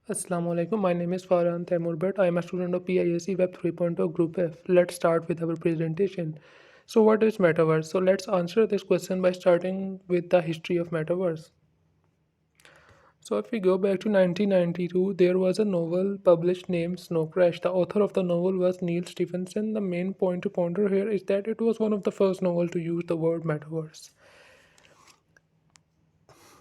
Assalamu alaikum. My name is FaranTaimooraButt. I am a student of PIAIC Web 3.0 Group F. Let's start with our presentation. So, what is Metaverse? So, let's answer this question by starting with the history of Metaverse. So, if we go back to 1992, there was a novel published named Snow Crash. The author of the novel was Neil Stephenson. The main point to ponder here is that it was one of the first novels to use the word metaverse.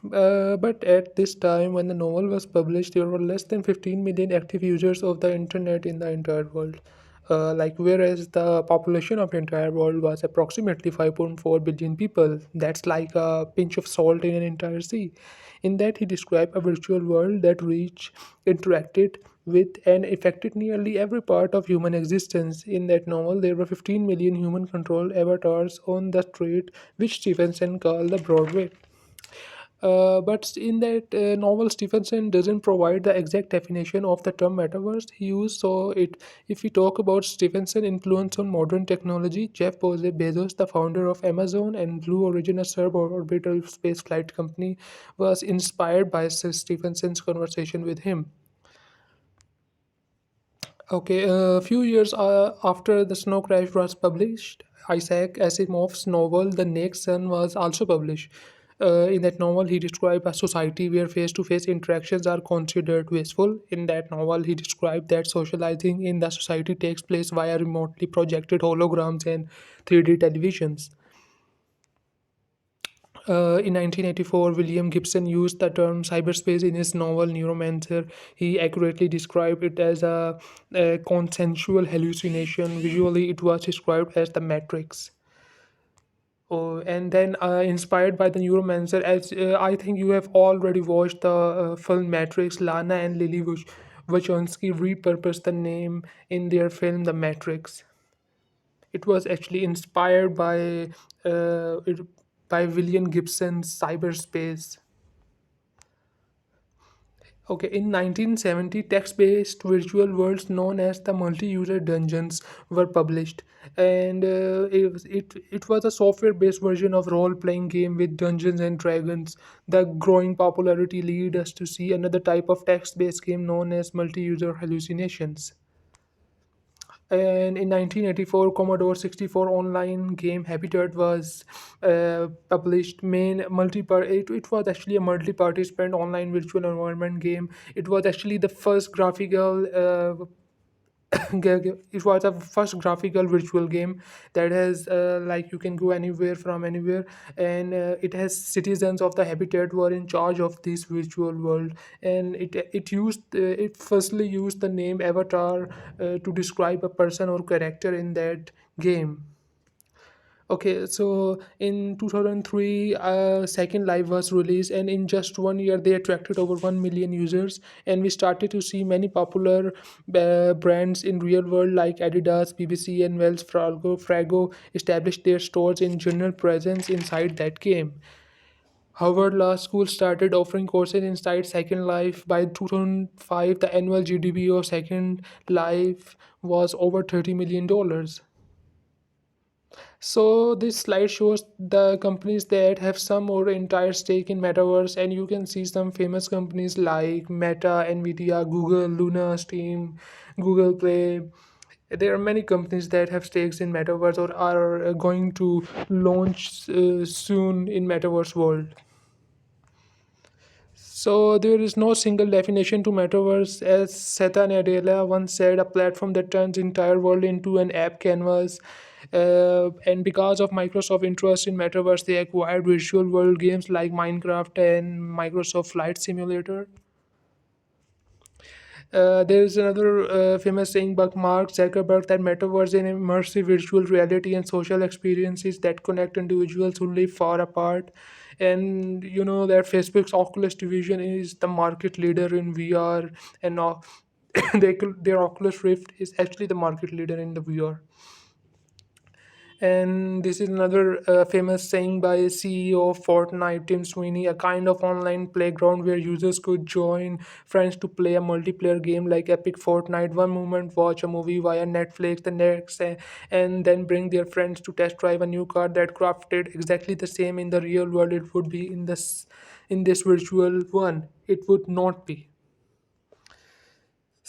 But at this time, when the novel was published, there were less than 15 million active users of the internet in the entire world. Whereas the population of the entire world was approximately 5.4 billion people. That's like a pinch of salt in an entire sea. In that, he described a virtual world that reached, interacted with, and affected nearly every part of human existence. In that novel, there were 15 million human controlled avatars on the street, which Stevenson called the Broadway. But in that novel, Stephenson doesn't provide the exact definition of the term metaverse he used. So, if we talk about Stephenson influence on modern technology, Jeff Bezos, the founder of Amazon and Blue Origin, a suborbital space flight company, was inspired by Stephenson's conversation with him. Okay, a few years after The Snow Crash was published, Isaac Asimov's novel The Next Sun was also published. In that novel, he described a society where face to face interactions are considered wasteful. In that novel, he described that socializing in the society takes place via remotely projected holograms and 3D televisions. In 1984, William Gibson used the term cyberspace in his novel Neuromancer. He accurately described it as a consensual hallucination. Visually, it was described as the Matrix. Oh, and then, inspired by the Neuromancer, as I think you have already watched the film Matrix, Lana and Lily Wachowski repurposed the name in their film The Matrix. It was actually inspired uh, it, by William Gibson's cyberspace. Okay, in 1970, text-based virtual worlds known as the multi-user dungeons were published, and it was a software-based version of role-playing game with Dungeons and Dragons. The growing popularity lead us to see another type of text-based game known as multi-user hallucinations. And in 1984, Commodore 64 online game Habitat was published. It was actually a multi-participant online virtual environment game. It was actually the first graphical it was a first graphical virtual game that has like you can go anywhere from anywhere, and it has citizens of the habitat who are in charge of this virtual world, and it firstly used the name avatar to describe a person or character in that game. Okay, so in 2003, Second Life was released, and in just 1 year, they attracted over 1 million users. And we started to see many popular brands in real world like Adidas, BBC, and Wells Fargo established their stores in general presence inside that game. Harvard Law School started offering courses inside Second Life. By 2005, the annual GDP of Second Life was over $30 million. So this slide shows the companies that have some or entire stake in Metaverse, and you can see some famous companies like Meta, Nvidia, Google, Luna, Steam, Google Play. There are many companies that have stakes in Metaverse or are going to launch soon in Metaverse world. So there is no single definition to metaverse, as Satya Nadella once said, a platform that turns entire world into an app canvas. And because of Microsoft interest in metaverse, they acquired virtual world games like Minecraft and Microsoft Flight Simulator. There is another famous saying by Mark Zuckerberg that metaverse is an immersive virtual reality and social experiences that connect individuals who live far apart. And you know that Facebook's Oculus division is the market leader in VR, and their Oculus Rift is actually the market leader in the VR. And this is another famous saying by CEO of Fortnite, Tim Sweeney, a kind of online playground where users could join friends to play a multiplayer game like Epic Fortnite. One moment, watch a movie via Netflix, the next, and then bring their friends to test drive a new car that crafted exactly the same in the real world. It would be in this virtual one. It would not be.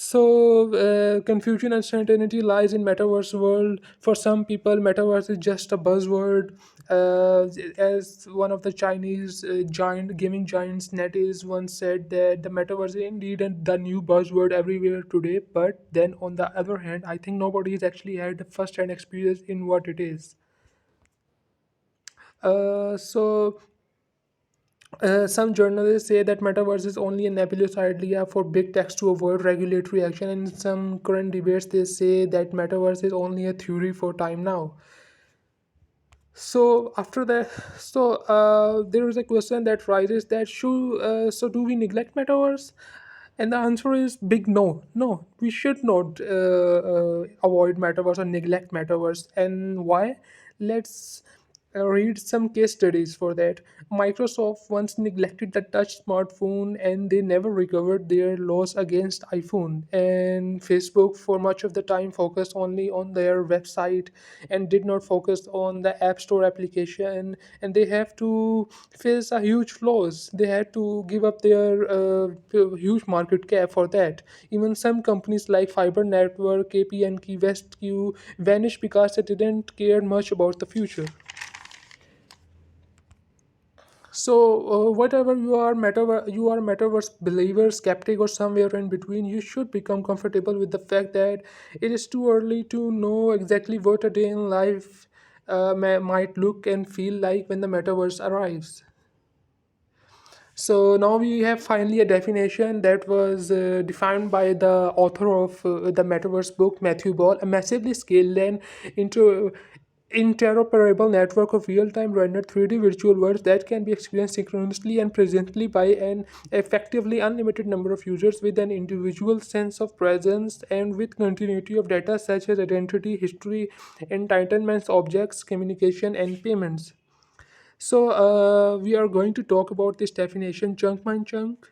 Confusion and uncertainty lies in metaverse world. For some people, metaverse is just a buzzword. As one of the Chinese giant gaming giants, NetEase, once said that the metaverse is indeed the new buzzword everywhere today. But then, on the other hand, I think nobody has actually had the first-hand experience in what it is. Uh, so some journalists say that metaverse is only a nebulous idea for big techs to avoid regulatory action. And in some current debates, they say that metaverse is only a theory for time now. So after that, there is a question that rises that do we neglect metaverse? And the answer is big no. No, we should not avoid metaverse or neglect metaverse. And why? Let's read some case studies for that. Microsoft once neglected the touch smartphone and they never recovered their loss against iPhone. And Facebook, for much of the time, focused only on their website and did not focus on the App Store application. And they have to face a huge flaws. They had to give up their huge market cap for that. Even some companies like Fiber Network, KPN, WestQ vanished because they didn't care much about the future. Whatever you are metaverse believer, skeptic, or somewhere in between, you should become comfortable with the fact that it is too early to know exactly what a day in life might look and feel like when the metaverse arrives. So now we have finally a definition that was defined by the author of the Metaverse book, Matthew Ball, a massively scaled and into interoperable network of real-time rendered 3D virtual worlds that can be experienced synchronously and presently by an effectively unlimited number of users with an individual sense of presence and with continuity of data such as identity, history, entitlements, objects, communication, and payments. We are going to talk about this definition chunk by chunk.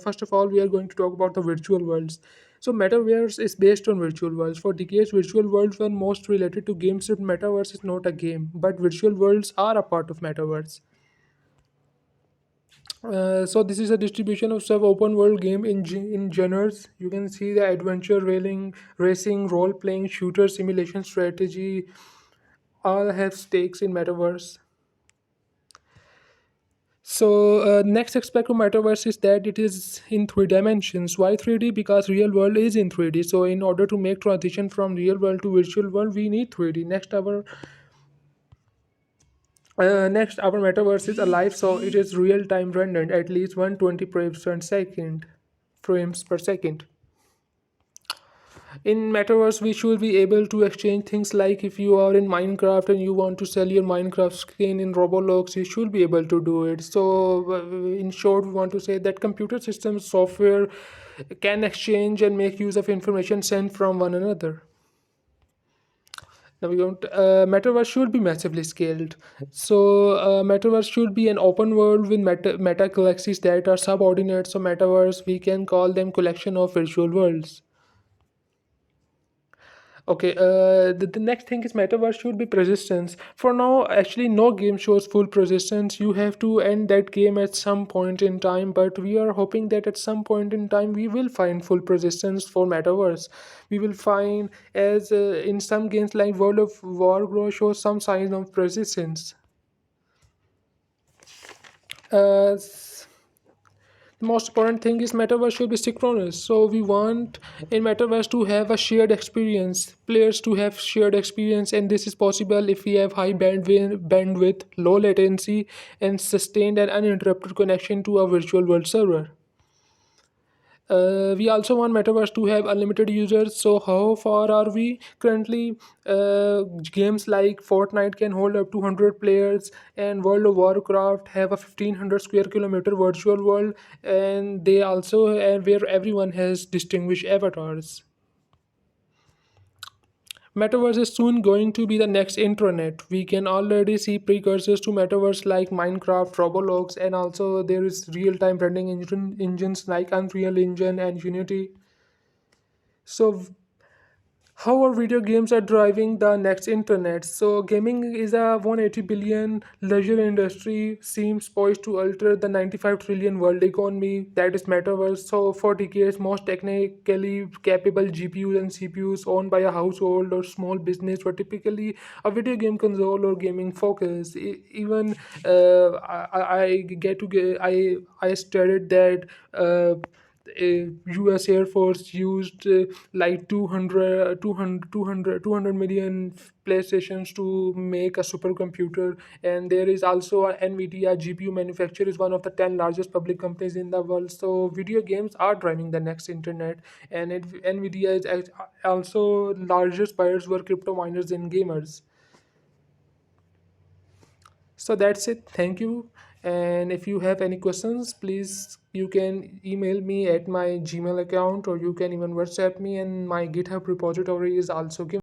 First of all, we are going to talk about the virtual worlds. So, Metaverse is based on virtual worlds. For decades, virtual worlds were most related to games, but Metaverse is not a game, but virtual worlds are a part of Metaverse. This is a distribution of sub-open world game in genres. You can see the adventure, racing, role-playing, shooter, simulation, strategy, all have stakes in Metaverse. Next aspect of metaverse is that it is in three dimensions. Why 3D? Because real world is in 3D. So in order to make transition from real world to virtual world, we need 3D. Next our metaverse is alive, so it is real time rendered at least 120 frames per second. In metaverse we should be able to exchange things like if you are in Minecraft and you want to sell your Minecraft skin in Roblox, you should be able to do it. In short, we want to say that computer systems software can exchange and make use of information sent from one another. Now we want metaverse should be massively scaled. Metaverse should be an open world with meta galaxies that are subordinate. So metaverse we can call them collection of virtual worlds. Okay, the next thing is metaverse should be persistence. For now, actually, no game shows full persistence. You have to end that game at some point in time, but we are hoping that at some point in time we will find full persistence for metaverse. We will find, as in some games like World of Warcraft, shows some signs of persistence. Uh, the most important thing is metaverse should be synchronous, so we want in metaverse to have a shared experience, players to have shared experience, and this is possible if we have high bandwidth, low latency, and sustained and uninterrupted connection to a virtual world server. We also want metaverse to have unlimited users. So how far are we currently? Games like Fortnite can hold up to 100 players, and World of Warcraft have a 1500 square kilometer virtual world, and they also where everyone has distinguished avatars. Metaverse is soon going to be the next intranet. We can already see precursors to metaverse like Minecraft, Roblox, and also there is real-time rendering engines like Unreal Engine and Unity. So How our video games are driving the next internet. So gaming is a 180 billion leisure industry, seems poised to alter the 95 trillion world economy, that is metaverse. So for decades, most technically capable GPUs and CPUs owned by a household or small business were typically a video game console or gaming focus. Even I get to get I studied that US Air Force used like 200 million PlayStations to make a supercomputer. And there is also a NVIDIA GPU manufacturer is one of the 10 largest public companies in the world. So video games are driving the next internet. And NVIDIA is also largest buyers were crypto miners and gamers. So that's it. Thank you. And if you have any questions, please you can email me at my Gmail account, or you can even WhatsApp me, and my GitHub repository is also given.